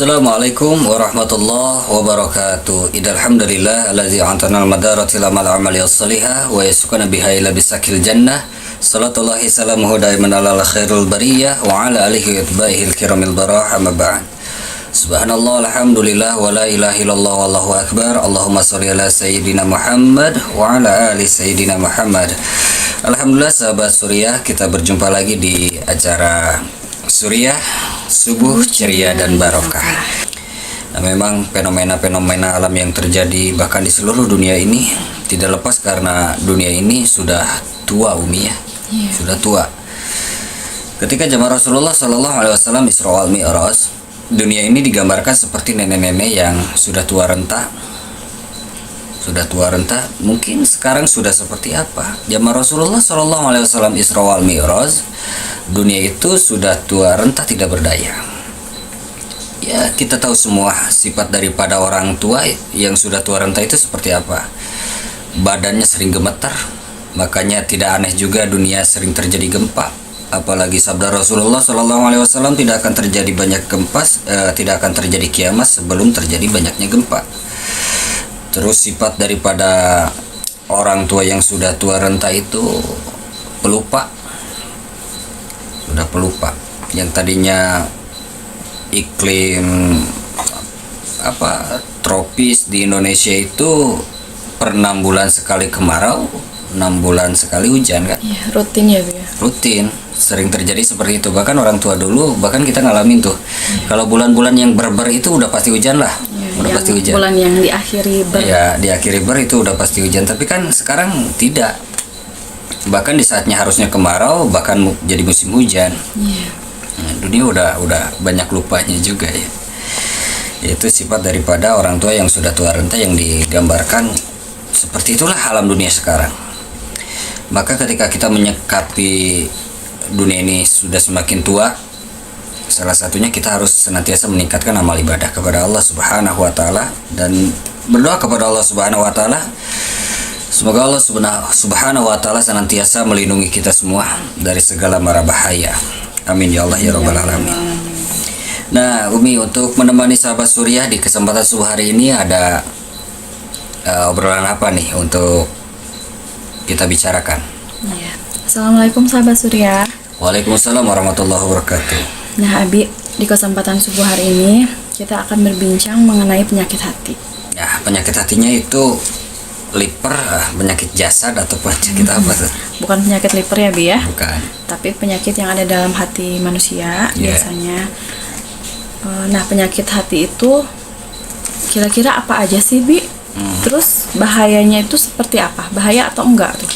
Assalamualaikum warahmatullahi wabarakatuh. Innal hamdalillah allazi a'tana al-madarati lamal amali as-salihah wa yasukuna biha ila bisakil jannah. Salatullahi salamuhu daiman ala khairul bariyah wa ala alihi wa itba'ihil kiramil barah amma ba'd. Subhanallah alhamdulillah wa la ilaha illallah wallahu akbar. Allahumma shalli ala sayyidina Muhammad wa ala ali sayyidina Muhammad. Alhamdulillah sahabat Suriah, kita berjumpa lagi di acara Suriah Subuh Ceria dan Barokah. Nah, memang fenomena-fenomena alam yang terjadi bahkan di seluruh dunia ini tidak lepas karena dunia ini sudah tua, Umi ya. Sudah tua. Ketika zaman Rasulullah Sallallahu Alaihi Wasallam Isra wal Mi'raj, dunia ini digambarkan seperti nenek-nenek yang sudah tua renta. Sudah tua renta. Mungkin sekarang sudah seperti apa? Zaman Rasulullah Sallallahu Alaihi Wasallam Isra wal Mi'raj, dunia itu sudah tua renta tidak berdaya. Ya, kita tahu semua sifat daripada orang tua yang sudah tua renta itu seperti apa. Badannya sering gemetar, makanya tidak aneh juga dunia sering terjadi gempa. Apalagi sabda Rasulullah Sallallahu Alaihi Wasallam, tidak akan terjadi banyak gempa, tidak akan terjadi kiamat sebelum terjadi banyaknya gempa. Terus sifat daripada orang tua yang sudah tua renta itu pelupa. Sudah pelupa. Yang tadinya iklim tropis di Indonesia itu per 6 bulan sekali kemarau, 6 bulan sekali hujan kan? Iya, rutin ya, Bu ya. Rutin, sering terjadi seperti itu. Bahkan orang tua dulu, bahkan kita ngalamin tuh. Kalau bulan-bulan yang berber itu udah pasti hujan lah. Udah pasti hujan. Bulan yang diakhiri ber. Ya, diakhiri ber itu udah pasti hujan. Tapi kan sekarang tidak. Bahkan di saatnya harusnya kemarau, bahkan jadi musim hujan. Nah, dunia udah banyak lupanya juga ya. Itu sifat daripada orang tua yang sudah tua renta yang digambarkan seperti itulah alam dunia sekarang. Maka ketika kita menyikapi dunia ini sudah semakin tua, salah satunya kita harus senantiasa meningkatkan amal ibadah kepada Allah Subhanahu wa taala dan berdoa kepada Allah Subhanahu wa taala. Semoga Allah Subhanahu wa taala senantiasa melindungi kita semua dari segala mara bahaya. Amin ya Allah ya rabbal alamin. Nah, Umi, untuk menemani sahabat Suriah di kesempatan subuh hari ini ada obrolan apa nih untuk kita bicarakan? Iya. Assalamualaikum sahabat Surya. Waalaikumsalam warahmatullahi wabarakatuh. Nah, Abi, di kesempatan subuh hari ini kita akan berbincang mengenai penyakit hati. Nah, penyakit hatinya itu liver, penyakit jasad atau penyakit apa tuh? Bukan penyakit liver ya, Bi ya. Bukan. Tapi penyakit yang ada dalam hati manusia biasanya. Nah, penyakit hati itu kira-kira apa aja sih, Bi? Terus bahayanya itu seperti apa? Bahaya atau enggak tuh?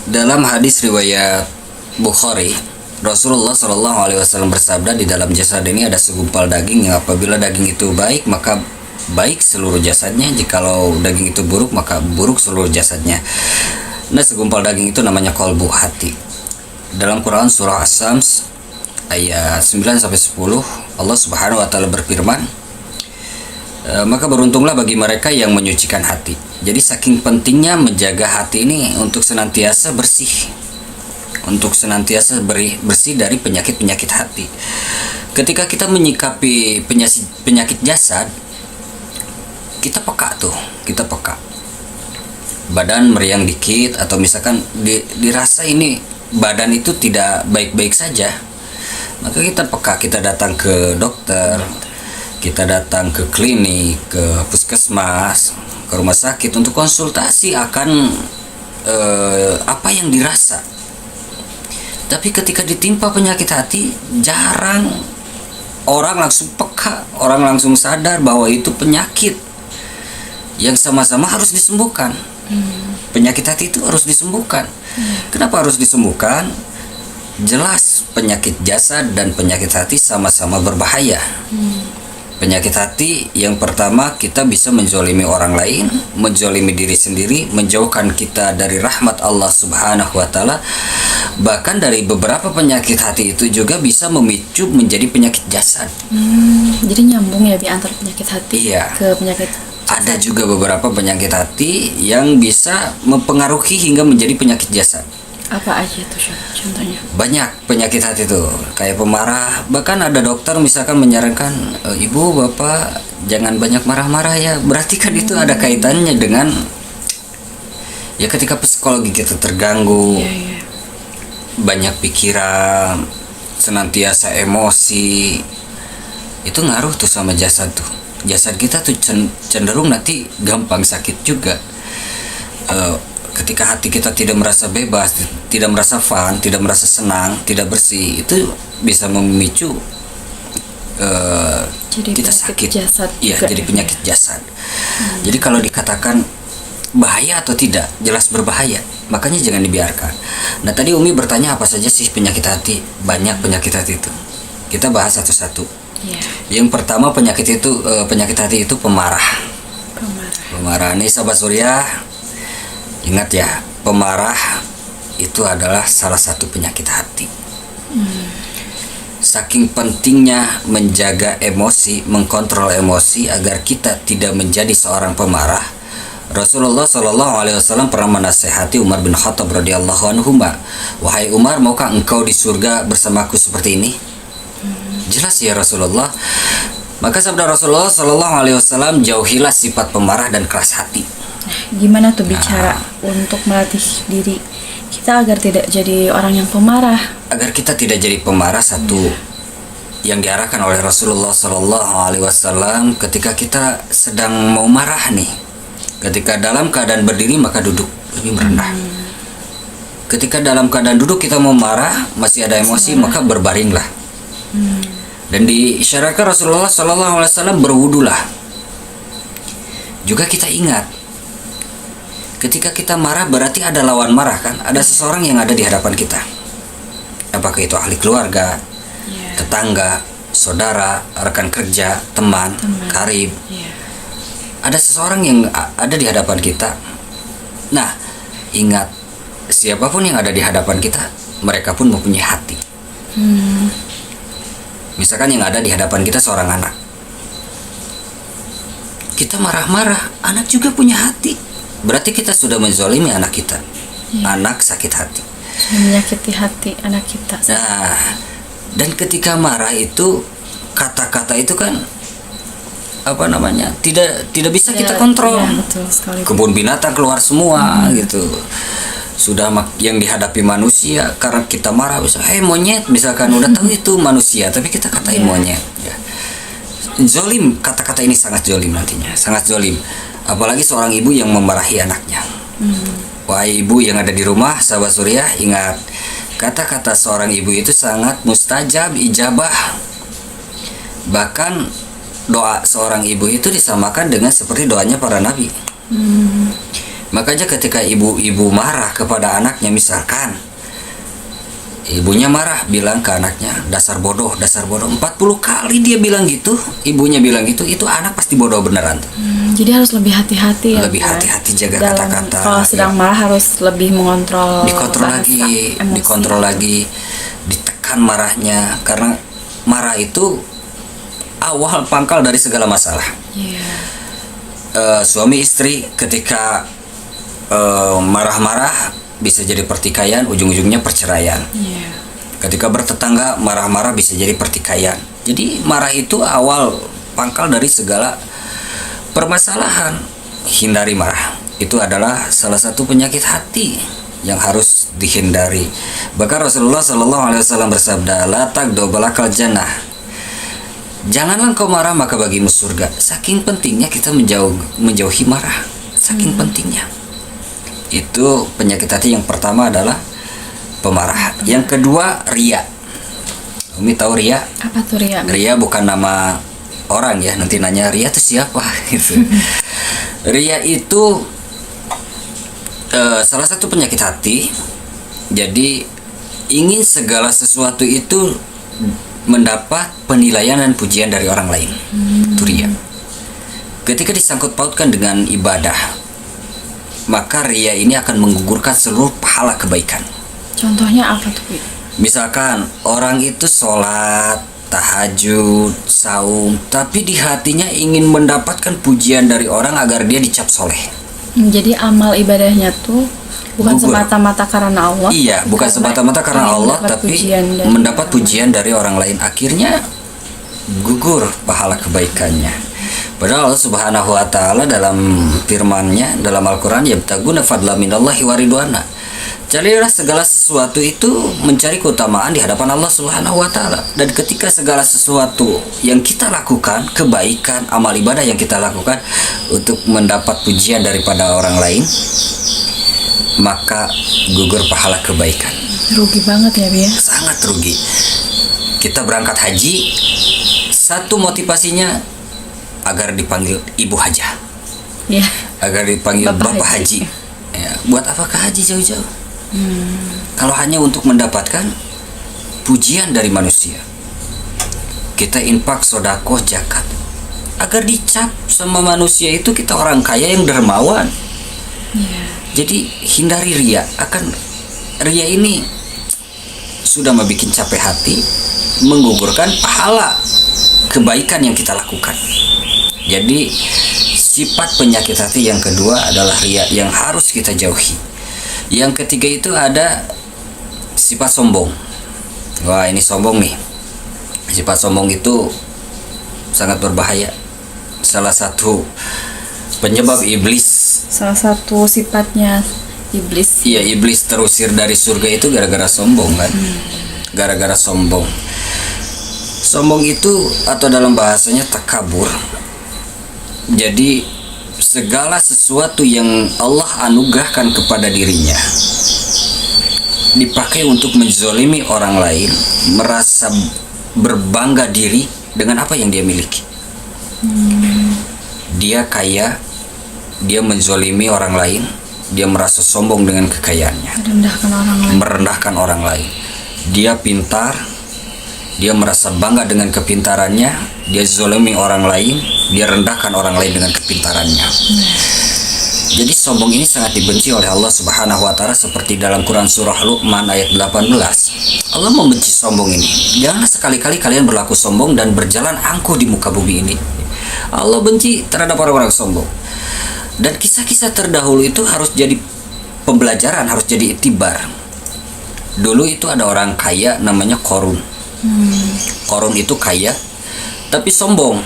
Dalam hadis riwayat Bukhari, Rasulullah Shallallahu Alaihi Wasallam bersabda, di dalam jasad ini ada segumpal daging yang apabila daging itu baik maka baik seluruh jasadnya, jikalau daging itu buruk maka buruk seluruh jasadnya. Nah, segumpal daging itu namanya kolbu, hati. Dalam Quran surah As-Sams ayat 9-10 Allah Subhanahu wa taala berfirman, maka beruntunglah bagi mereka yang menyucikan hati. Jadi saking pentingnya menjaga hati ini untuk senantiasa bersih, untuk senantiasa bersih dari penyakit-penyakit hati. Ketika kita menyikapi penyakit jasad, kita peka tuh, kita peka. Badan meriang dikit atau misalkan dirasa ini badan itu tidak baik-baik saja, maka kita peka, kita datang ke dokter, kita datang ke klinik, ke puskesmas, ke rumah sakit untuk konsultasi akan apa yang dirasa. Tapi ketika ditimpa penyakit hati, jarang orang langsung peka, orang langsung sadar bahwa itu penyakit yang sama-sama harus disembuhkan. Penyakit hati itu harus disembuhkan. Kenapa harus disembuhkan? Jelas penyakit jasad dan penyakit hati sama-sama berbahaya. Penyakit hati yang pertama, kita bisa menzolimi orang lain, menzolimi diri sendiri, menjauhkan kita dari rahmat Allah Subhanahu wa taala. Bahkan dari beberapa penyakit hati itu juga bisa memicu menjadi penyakit jasad. Jadi nyambung ya, Bi, antara penyakit hati ke penyakit jasad. Ada juga beberapa penyakit hati yang bisa mempengaruhi hingga menjadi penyakit jasad. Apa aja tuh contohnya? Banyak penyakit hati tuh, kayak pemarah. Bahkan ada dokter misalkan menyarankan, ibu bapak jangan banyak marah-marah ya. Berarti kan itu ada kaitannya dengan ya ketika psikologi kita terganggu, Iya. banyak pikiran, senantiasa emosi, itu ngaruh tuh sama jasad tuh. Jasad kita tuh cenderung nanti gampang sakit juga. Ketika hati kita tidak merasa bebas, tidak merasa fun, tidak merasa senang, tidak bersih, itu bisa memicu Jadi kita penyakit sakit. jasad Iya, juga jadi ya. penyakit jasad. Jadi kalau dikatakan bahaya atau tidak, jelas berbahaya. Makanya jangan dibiarkan. Nah, tadi Umi bertanya apa saja sih penyakit hati? Banyak penyakit hati itu. Kita bahas satu-satu. Iya. Yang pertama penyakit hati itu pemarah. Pemarah. Nih sahabat Surya, ingat ya, pemarah itu adalah salah satu penyakit hati. Saking pentingnya menjaga emosi, mengkontrol emosi agar kita tidak menjadi seorang pemarah. Rasulullah Shallallahu Alaihi Wasallam pernah menasehati Umar bin Khattab radhiyallahu anhu, wahai Umar, maukah engkau di surga bersamaku seperti ini? Jelas ya Rasulullah. Maka sabda Rasulullah Shallallahu Alaihi Wasallam, jauhilah sifat pemarah dan keras hati. Gimana tuh bicara untuk melatih diri kita agar tidak jadi orang yang pemarah? Agar kita tidak jadi pemarah, satu yang diarahkan oleh Rasulullah Shallallahu Alaihi Wasallam, ketika kita sedang mau marah nih, ketika dalam keadaan berdiri maka duduk lebih merendah. Ketika dalam keadaan duduk kita mau marah, masih ada emosi, maka berbaringlah. Dan diisyaratkan Rasulullah Shallallahu Alaihi Wasallam berwudulah. Juga kita ingat, ketika kita marah berarti ada lawan marah kan, ada seseorang yang ada di hadapan kita. Apakah itu ahli keluarga, tetangga, saudara, rekan kerja, teman. Karib. Ada seseorang yang ada di hadapan kita. Nah, ingat, siapapun yang ada di hadapan kita, mereka pun mempunyai hati. Misalkan yang ada di hadapan kita seorang anak, kita marah-marah, anak juga punya hati. Berarti kita sudah menzolimi anak kita. Anak sakit hati. Menyakiti hati anak kita. Nah, dan ketika marah itu, kata-kata itu kan tidak bisa kita kontrol. Ya, betul sekali. Kebun binatang keluar semua gitu. Sudah yang dihadapi manusia karena kita marah, bisa monyet misalkan, udah tahu itu manusia tapi kita katain monyet ya. Zolim, kata-kata ini sangat zolim nantinya, sangat zolim. Apalagi seorang ibu yang memarahi anaknya. Wahai ibu yang ada di rumah, sahabat Surya, ingat, kata-kata seorang ibu itu sangat mustajab, ijabah. Bahkan doa seorang ibu itu disamakan dengan seperti doanya para nabi. Makanya ketika ibu-ibu marah kepada anaknya, misalkan ibunya marah bilang ke anaknya, dasar bodoh, 40 kali dia bilang gitu, ibunya bilang gitu, itu anak pasti bodoh beneran tuh. Jadi harus lebih hati-hati ya. Lebih hati-hati jaga Dalam, kata-kata. kalau sedang marah harus lebih mengontrol. Dikontrol bahasa, lagi, emosi. dikontrol lagi, ditekan marahnya, karena marah itu awal pangkal dari segala masalah. Suami istri ketika marah-marah bisa jadi pertikaian, ujung-ujungnya perceraian. Ketika bertetangga marah-marah bisa jadi pertikaian. Jadi marah itu awal pangkal dari segala permasalahan. Hindari marah. Itu adalah salah satu penyakit hati yang harus dihindari. Bahkan Rasulullah Shallallahu Alaihi Wasallam bersabda, la taqdu balakal jannah. Janganlah engkau marah maka bagimu surga. Saking pentingnya kita menjauhi marah. Saking pentingnya. Itu penyakit hati yang pertama adalah pemarah. Yang kedua, ria. Umi tahu ria? Apa tuh ria? Ria bukan nama orang ya. Nanti nanya ria itu siapa gitu. Ria itu salah satu penyakit hati. Jadi ingin segala sesuatu itu mendapat penilaian dan pujian dari orang lain. Itu ria. Ketika disangkut pautkan dengan ibadah, maka ria ini akan menggugurkan seluruh pahala kebaikan. Contohnya apa tuh, Bu? Misalkan orang itu sholat, tahajud, saum, tapi di hatinya ingin mendapatkan pujian dari orang agar dia dicap soleh. Jadi amal ibadahnya tuh Bukan gugur. semata-mata karena Allah. Iya, bukan semata-mata karena ingin Allah, mendapat tapi pujian dari mendapat orang pujian dari orang lain. Akhirnya gugur pahala kebaikannya. Padahal Allah Subhanahu wa taala dalam firman-Nya dalam Al-Qur'an, yabtaguna fadla minallahi wa ridwana. Carilah segala sesuatu itu mencari keutamaan di hadapan Allah Subhanahu wa taala. Dan ketika segala sesuatu yang kita lakukan, kebaikan, amal ibadah yang kita lakukan untuk mendapat pujian daripada orang lain, maka gugur pahala kebaikan. Rugi banget ya, Bi ya. Sangat rugi. Kita berangkat haji, satu motivasinya agar dipanggil Ibu Hajah, Ya. agar dipanggil Bapak Bapak Haji. Ya, buat apakah haji jauh-jauh? Kalau hanya untuk mendapatkan pujian dari manusia. Kita infak, sodakoh, zakat, agar dicap sama manusia itu kita orang kaya yang dermawan. Jadi hindari ria. Akan ria ini sudah membuat capek hati, menggugurkan pahala kebaikan yang kita lakukan. Jadi sifat penyakit hati yang kedua adalah ria yang harus kita jauhi. Yang ketiga itu ada sifat sombong. Wah, ini sombong nih. Sifat sombong itu sangat berbahaya. Salah satu penyebab iblis. Salah satu sifatnya iblis. Iya, iblis terusir dari surga itu gara-gara sombong kan. Gara-gara sombong. Sombong itu atau dalam bahasanya takabur. Jadi segala sesuatu yang Allah anugerahkan kepada dirinya dipakai untuk menzolimi orang lain, merasa berbangga diri dengan apa yang dia miliki. Dia kaya, dia menzolimi orang lain, dia merasa sombong dengan kekayaannya, Merendahkan orang lain. merendahkan orang lain. Dia pintar, dia merasa bangga dengan kepintarannya, dia zolimi orang lain, dia rendahkan orang lain dengan kepintarannya. Jadi sombong ini sangat dibenci oleh Allah Subhanahu wa taala, seperti dalam Quran surah Luqman ayat 18. Allah membenci sombong ini. Janganlah sekali-kali kalian berlaku sombong dan berjalan angkuh di muka bumi ini. Allah benci terhadap orang-orang sombong. Dan kisah-kisah terdahulu itu harus jadi pembelajaran, harus jadi iktibar. Dulu itu ada orang kaya namanya Qarun. Qarun itu kaya tapi sombong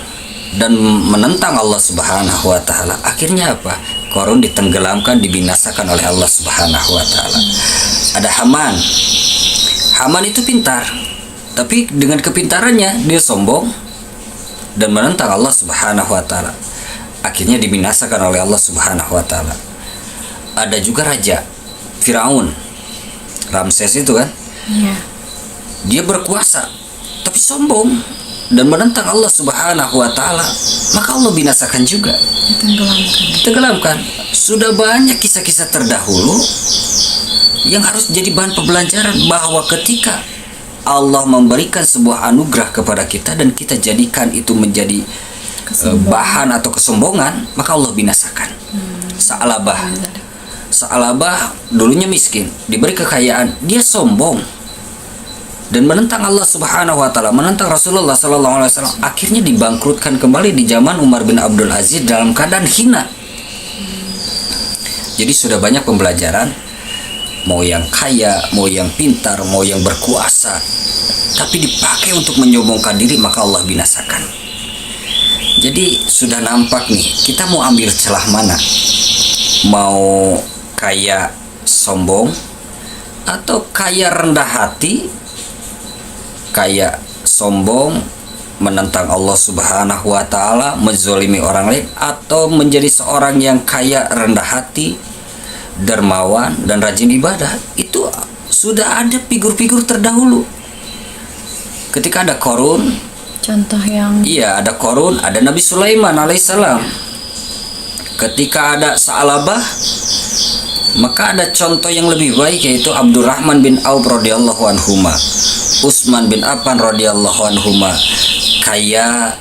dan menentang Allah Subhanahu wa taala. Akhirnya apa? Qarun ditenggelamkan, dibinasakan oleh Allah Subhanahu wa taala. Ada Haman. Haman itu pintar, tapi dengan kepintarannya dia sombong dan menentang Allah Subhanahu wa taala. Akhirnya dibinasakan oleh Allah Subhanahu wa taala. Ada juga raja Firaun, Ramses itu kan. Iya. Dia berkuasa tapi sombong dan menentang Allah Subhanahu wa taala, maka Allah binasakan juga, tenggelamkan. Sudah banyak kisah-kisah terdahulu yang harus jadi bahan pembelajaran bahwa ketika Allah memberikan sebuah anugerah kepada kita dan kita jadikan itu menjadi bahan atau kesombongan, maka Allah binasakan. Sa'alabah dulunya miskin, diberi kekayaan, dia sombong dan menentang Allah Subhanahu wa taala, menentang Rasulullah sallallahu alaihi wasallam. Akhirnya dibangkrutkan kembali di zaman Umar bin Abdul Aziz dalam keadaan hina. Jadi sudah banyak pembelajaran, mau yang kaya, mau yang pintar, mau yang berkuasa, tapi dipakai untuk menyombongkan diri, maka Allah binasakan. Jadi sudah nampak nih, kita mau ambil celah mana? Mau kaya sombong atau kaya rendah hati? Kaya sombong, menentang Allah Subhanahu wa taala, menzolimi orang lain, atau menjadi seorang yang kaya rendah hati, dermawan dan rajin ibadah. Itu sudah ada figur-figur terdahulu. Ketika ada Qarun, Contoh yang iya ada Qarun, ada Nabi Sulaiman alaihissalam. Ketika ada Sa'alabah, maka ada contoh yang lebih baik, yaitu Abdurrahman bin Auf radhiyallahu anhuma, Utsman bin Affan radhiyallahu anhuma, kaya,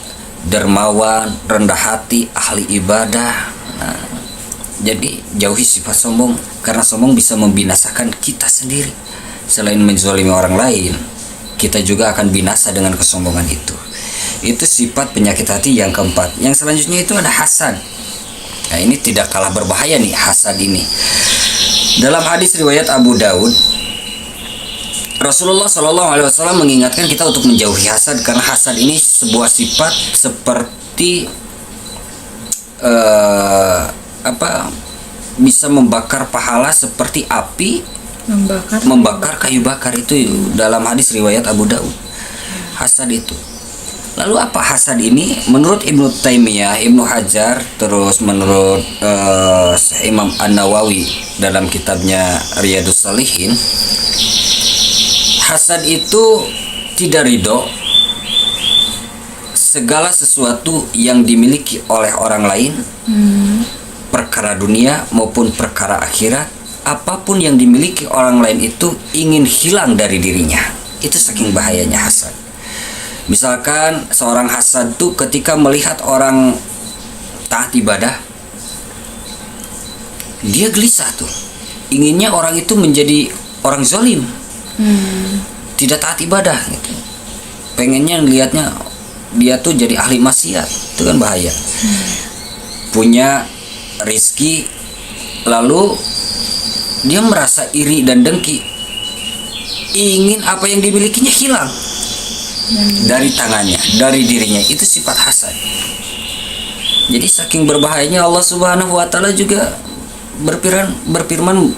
dermawan, rendah hati, ahli ibadah. Nah, jadi jauhi sifat sombong, karena sombong bisa membinasakan kita sendiri. Selain menzalimi orang lain, kita juga akan binasa dengan kesombongan itu. Itu sifat penyakit hati yang keempat. Yang selanjutnya itu ada hasad. Nah, ini tidak kalah berbahaya nih, hasad ini. Dalam hadis riwayat Abu Daud, Rasulullah Shallallahu Alaihi Wasallam mengingatkan kita untuk menjauhi hasad, karena hasad ini sebuah sifat seperti bisa membakar pahala seperti api membakar kayu bakar. Itu dalam hadis riwayat Abu Daud. Hasad itu. Lalu apa hasad ini? Menurut Ibnu Taimiyah, Ibnu Hajar, terus menurut Imam An-Nawawi dalam kitabnya Riyadhus Shalihin, hasad itu tidak ridho segala sesuatu yang dimiliki oleh orang lain, perkara dunia maupun perkara akhirat, apapun yang dimiliki orang lain itu ingin hilang dari dirinya. Itu saking bahayanya hasad. Misalkan seorang hasad tuh ketika melihat orang taat ibadah, dia gelisah tuh, inginnya orang itu menjadi orang zalim, tidak taat ibadah gitu. Pengennya lihatnya dia tuh jadi ahli maksiat. Itu kan bahaya. Punya rizki, lalu dia merasa iri dan dengki, ingin apa yang dimilikinya hilang dari tangannya, dari dirinya. Itu sifat hasad. Jadi saking berbahayanya, Allah Subhanahu wa taala juga berfirman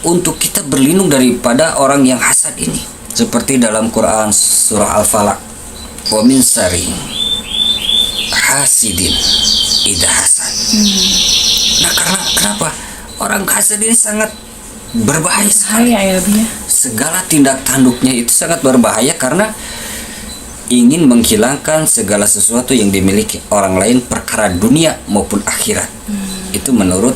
untuk kita berlindung daripada orang yang hasad ini. Seperti dalam Quran surah Al-Falaq, wa min syarri hasidin idza hasad. Nah, karena kenapa? Orang hasad ini sangat berbahaya sekali. Segala tindak tanduknya itu sangat berbahaya karena ingin menghilangkan segala sesuatu yang dimiliki orang lain, perkara dunia maupun akhirat. Itu menurut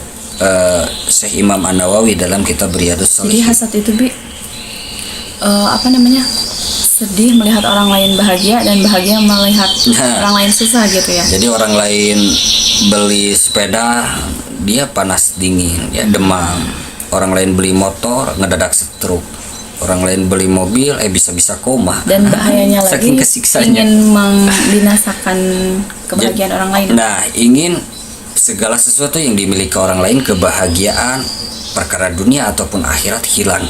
Syekh Imam An-Nawawi dalam kitab Riyadhus Shalihin. Jadi hasad itu sedih melihat orang lain bahagia dan bahagia melihat orang lain susah gitu ya. Jadi orang lain beli sepeda, dia panas dingin, ya demam. Orang lain beli motor, ngedadak stroke. Orang lain beli mobil, bisa-bisa koma. Dan bahayanya lagi, ingin membinasakan kebahagiaan orang lain. Nah, ingin segala sesuatu yang dimiliki orang lain, kebahagiaan, perkara dunia ataupun akhirat hilang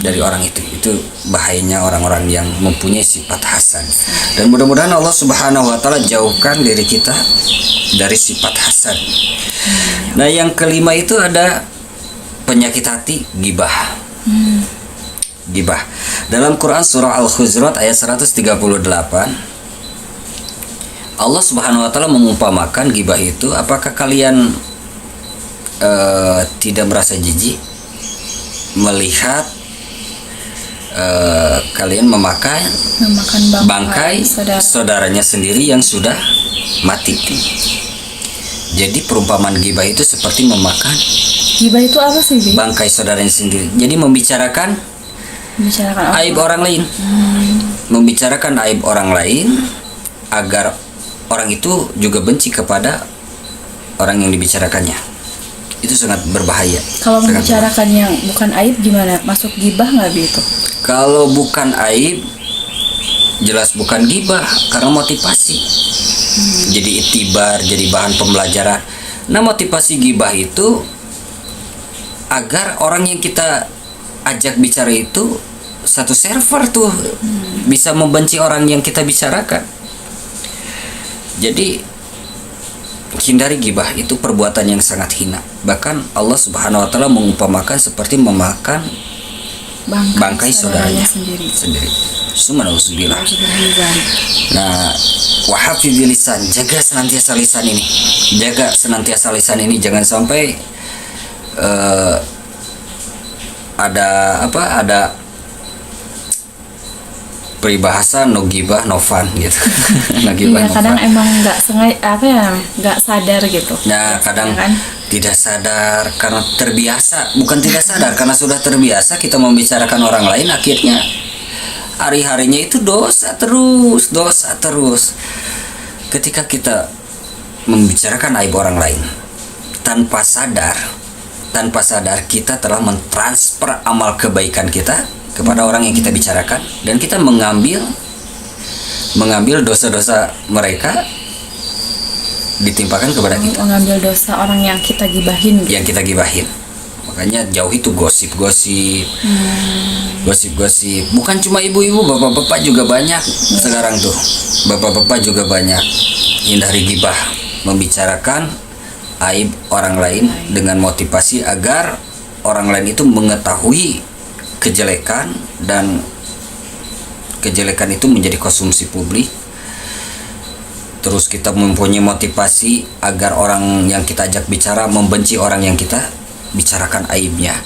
dari orang itu. Itu bahayanya orang-orang yang mempunyai sifat hasad. Dan mudah-mudahan Allah Subhanahu wa taala jauhkan diri kita dari sifat hasad. Nah, yang kelima itu ada penyakit hati, ghibah. Ghibah. Dalam Quran surah Al-Hujurat ayat 138, Allah Subhanahu wa taala mengumpamakan ghibah itu, apakah kalian tidak merasa jijik melihat kalian memakan bangkai saudaranya sendiri yang sudah mati? Jadi perumpamaan ghibah itu seperti memakan. Ghibah itu apa sih, Bi? Bangkai saudaranya sendiri. Jadi membicarakan aib orang lain. Membicarakan aib orang lain agar orang itu juga benci kepada orang yang dibicarakannya. Itu sangat berbahaya. Kalau membicarakan yang bukan aib gimana? Masuk ghibah nggak, Bi, itu? Kalau bukan aib, jelas bukan ghibah karena motivasi. Jadi itibar, jadi bahan pembelajaran. Nah, motivasi ghibah itu agar orang yang kita ajak bicara itu satu server tuh bisa membenci orang yang kita bicarakan. Jadi hindari ghibah, itu perbuatan yang sangat hina. Bahkan Allah Subhanahu wa taala mengumpamakan seperti memakan bangkai saudaranya sendiri. Subhanallah. Nah, wahafidhil lisan, jaga senantiasa lisan ini. Jaga senantiasa lisan ini, jangan sampai ada peribahasa no gibah no fun gitu. No gibah, no kadang fun. Emang nggak sengaja nggak sadar gitu. Nah, kadang kan? Tidak sadar karena terbiasa, bukan tidak sadar karena sudah terbiasa kita membicarakan orang lain, akhirnya hari-harinya itu dosa terus. Ketika kita membicarakan aib orang lain tanpa sadar kita telah mentransfer amal kebaikan kita kepada orang yang kita bicarakan, dan kita mengambil dosa-dosa mereka ditimpakan kepada kita. Mengambil dosa orang yang kita gibahin. Yang kita gibahin. Makanya jauhi tuh gosip-gosip. Gosip-gosip. Bukan cuma ibu-ibu, bapak-bapak juga banyak sekarang tuh. Bapak-bapak juga banyak. Hindari gibah, membicarakan aib orang lain dengan motivasi agar orang lain itu mengetahui kejelekan, dan kejelekan itu menjadi konsumsi publik. Terus kita mempunyai motivasi agar orang yang kita ajak bicara membenci orang yang kita bicarakan aibnya.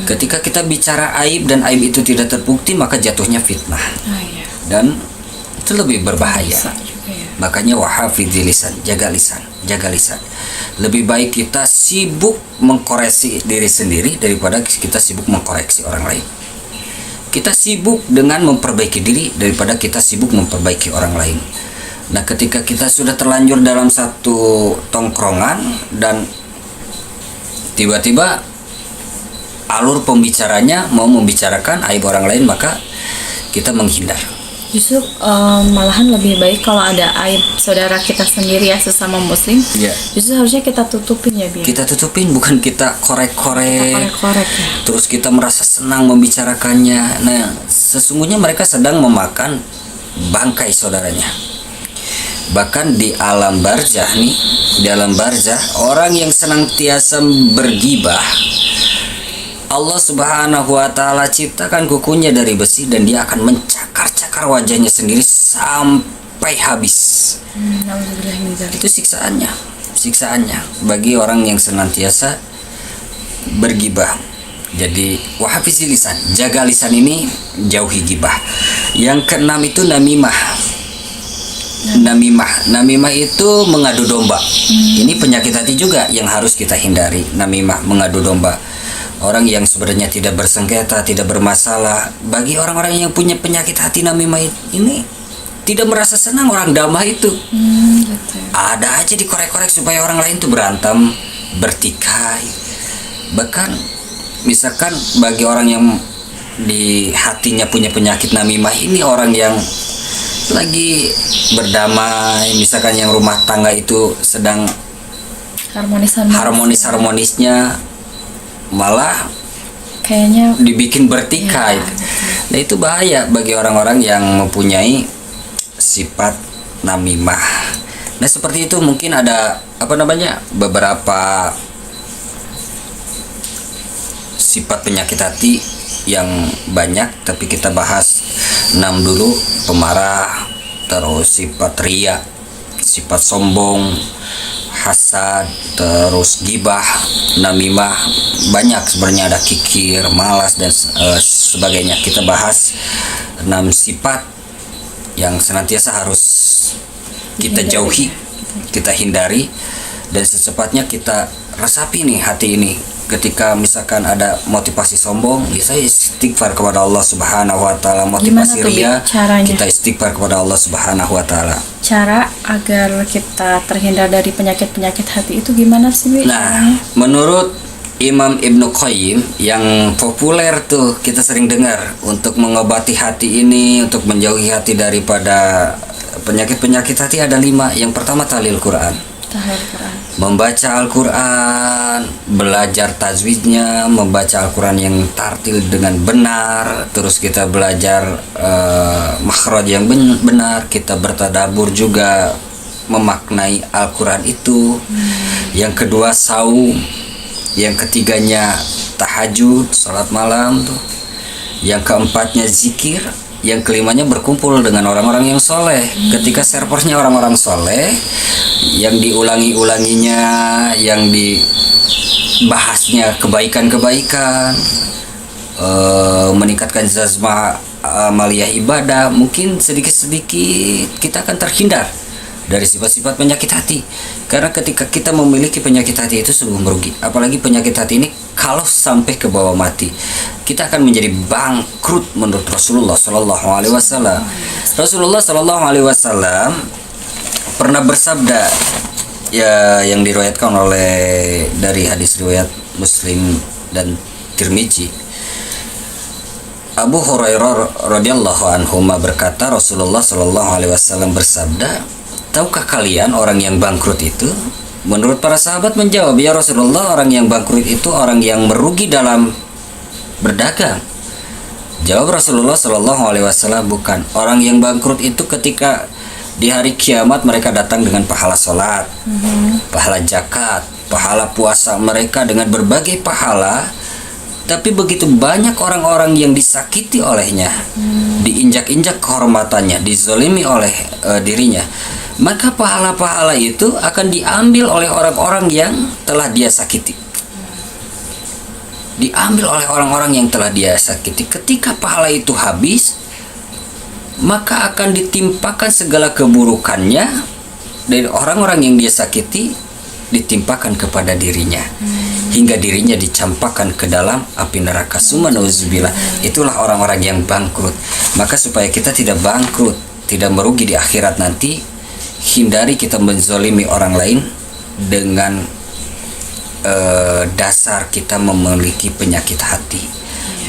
Ketika kita bicara aib dan aib itu tidak terbukti, maka jatuhnya fitnah. Iya. Dan itu lebih berbahaya. Bisa juga ya. Makanya wahafidzi lisan, jaga lisan, jaga lisan. Lebih baik kita sibuk mengkoreksi diri sendiri daripada kita sibuk mengkoreksi orang lain. Kita sibuk dengan memperbaiki diri daripada kita sibuk memperbaiki orang lain. Nah, ketika kita sudah terlanjur dalam satu tongkrongan dan tiba-tiba alur pembicaranya mau membicarakan aib orang lain, maka kita menghindar. Justru malahan lebih baik kalau ada aib saudara kita sendiri ya, sesama muslim. Iya. Justru harusnya kita tutupin ya, Bi. Kita tutupin, bukan kita korek-korek. Korek-korek ya. Terus kita merasa senang membicarakannya. Nah, sesungguhnya mereka sedang memakan bangkai saudaranya. Bahkan di alam barzah nih, di alam barzah, orang yang senantiasa bergibah, Allah Subhanahu wa Ta'ala ciptakan kukunya dari besi dan dia akan mencakar-cakar wajahnya sendiri sampai habis. Itu siksaannya bagi orang yang senantiasa bergibah. Jadi wahafizil lisan, jaga lisan ini, jauhi gibah. Yang keenam itu namimah. Namimah itu mengadu domba. Ini penyakit hati juga yang harus kita hindari. Namimah, mengadu domba. Orang yang sebenarnya tidak bersengketa, tidak bermasalah. Bagi orang-orang yang punya penyakit hati namimah ini tidak merasa senang orang damai itu. Gitu. Ada aja dikorek-korek supaya orang lain tuh berantem, bertikai. Bahkan misalkan bagi orang yang di hatinya punya penyakit namimah ini, orang yang lagi berdamai, misalkan yang rumah tangga itu sedang harmonis-harmonisnya, malah kayaknya dibikin bertikai. Ya, Nah, itu bahaya bagi orang-orang yang mempunyai sifat namimah. Nah, seperti itu mungkin ada beberapa sifat penyakit hati yang banyak, tapi kita bahas 6 dulu. Pemarah, terus sifat riya, sifat sombong, hasad, terus gibah, namimah. Banyak sebenarnya, ada kikir, malas, dan sebagainya. Kita bahas 6 sifat yang senantiasa harus kita jauhi, kita hindari, dan secepatnya kita resapi nih hati ini. Ketika misalkan ada motivasi sombong, ya saya istighfar kepada Allah Subhanahu wa Ta'ala. Motivasi riya, kita istighfar kepada Allah Subhanahu wa Ta'ala. Cara agar kita terhindar dari penyakit-penyakit hati itu gimana sih, Bi? Nah, menurut Imam Ibnu Qayyim yang populer tuh kita sering dengar, untuk mengobati hati ini, untuk menjauhi hati daripada penyakit-penyakit hati ada 5. Yang pertama tahlil Quran. Membaca Al-Quran, belajar tajwidnya, membaca Al-Quran yang tartil dengan benar. Terus kita belajar makhraj yang benar. Kita bertadabur juga memaknai Al-Quran itu. Yang kedua saum. Yang ketiganya tahajud, salat malam tuh. Yang keempatnya zikir. Yang kelimanya berkumpul dengan orang-orang yang soleh. Ketika serversnya orang-orang soleh, yang diulangi-ulanginya, yang dibahasnya kebaikan-kebaikan, meningkatkan jazmah amaliyah ibadah, mungkin sedikit-sedikit kita akan terhindar dari sifat-sifat penyakit hati. Karena ketika kita memiliki penyakit hati itu sungguh merugi. Apalagi penyakit hati ini kalau sampai ke bawah mati, kita akan menjadi bangkrut menurut Rasulullah Sallallahu Alaihi Wasallam. Rasulullah Sallallahu Alaihi Wasallam pernah bersabda, ya, yang diriwayatkan dari hadis riwayat Muslim dan Tirmizi. Abu Hurairah radhiyallahu anhu berkata, Rasulullah Sallallahu Alaihi Wasallam bersabda, tahukah kalian orang yang bangkrut itu Menurut para sahabat menjawab, ya Rasulullah, orang yang bangkrut itu orang yang merugi dalam berdagang. Jawab Rasulullah Shallallahu Alaihi Wasallam, bukan. Orang yang bangkrut itu ketika di hari kiamat mereka datang dengan pahala sholat, pahala zakat, pahala puasa mereka dengan berbagai pahala. Tapi begitu banyak orang-orang yang disakiti olehnya, diinjak-injak kehormatannya, dizolimi oleh dirinya, maka pahala-pahala itu akan diambil oleh orang-orang yang telah dia sakiti. Diambil oleh orang-orang yang telah dia sakiti. Ketika pahala itu habis, maka akan ditimpakan segala keburukannya dari orang-orang yang dia sakiti, ditimpakan kepada dirinya, hingga dirinya dicampakkan ke dalam api neraka. Summa nauzubillah. Itulah orang-orang yang bangkrut. Maka supaya kita tidak bangkrut, tidak merugi di akhirat nanti, hindari kita menzolimi orang lain dengan dasar kita memiliki penyakit hati.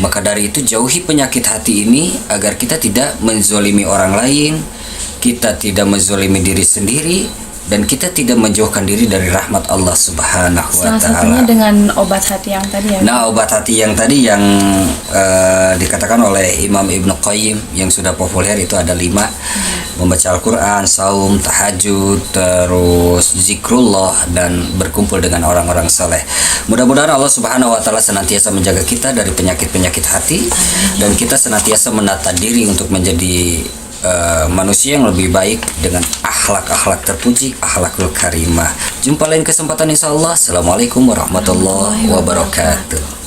Maka dari itu jauhi penyakit hati ini agar kita tidak menzolimi orang lain, kita tidak menzolimi diri sendiri, dan kita tidak menjauhkan diri dari rahmat Allah Subhanahu wa Salah satunya Ta'ala. dengan obat hati yang tadi ya. Nah, obat hati yang tadi yang dikatakan oleh Imam Ibnu Qayyim yang sudah populer itu ada 5: membaca Al-Quran, saum, tahajud, terus zikrullah, dan berkumpul dengan orang-orang soleh. Mudah-mudahan Allah Subhanahu wa Ta'ala senantiasa menjaga kita dari penyakit-penyakit hati, dan kita senantiasa menata diri untuk menjadi manusia yang lebih baik dengan akhlak-akhlak terpuji, akhlakul karimah. Jumpa lain kesempatan insyaallah. Assalamualaikum warahmatullahi wabarakatuh.